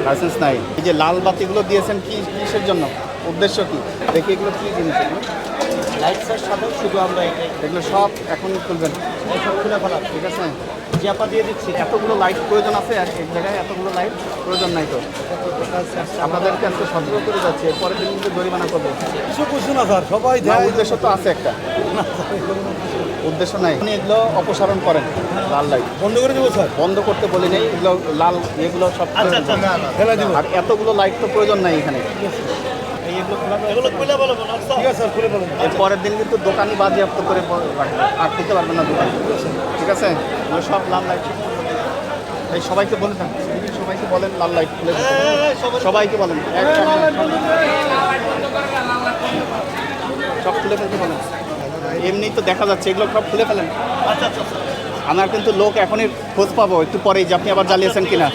Licence নাই। এই যে লাল বাতিগুলো দিয়েছেন কিসের জন্য, উদ্দেশ্য কি? দেখি এগুলো কি জিনিস, লাইটসের সাথে শুধু আমরা এগুলো সব এখন খুলবেন, সব খুলে ফেলা, ঠিক আছে? চাপা দিয়ে দিচ্ছি। এতগুলো লাইট প্রয়োজন আছে এক জায়গায়, এতগুলো লাইট প্রয়োজন নাই তো। আপনাদেরকে আজকে সতর্ক করে যাচ্ছে, এরপরে দিন কিন্তু জরিমানা করবো। কিছু বুঝছো না স্যার, সবাই না, উদ্দেশ্য তো আছে একটা, উদ্দেশ্য নাই। আপনি এগুলো অপসারণ করেন, লাল লাইট বন্ধ করে দেবো স্যার। বন্ধ করতে বলি নেই, এগুলো লাল এগুলো সব ফেলে দিব। আর এতগুলো লাইট তো প্রয়োজন নাই এখানে। এগুলো খুলে বলো। ঠিক আছে স্যার, খুলে বলুন। এর পরের দিন কিন্তু দোকানই বাজেয়াপ্ত করে আর খুলতে পারবেন না দোকান, ঠিক আছে? এগুলো সব লাল লাইট। এই সবাইকে বলে থাকেন, সবাইকে বলেন লাল লাইট খুলে দিতে। সবাইকে বলেন, সব খুলে ফেলতে বলেন। এমনি তো দেখা যাচ্ছে, এগুলো সব খুলে ফেলেন। আমার কিন্তু লোক এখনই খোঁজ পাবো একটু পরেই যে আপনি আবার জ্বালিয়েছেন কিনা।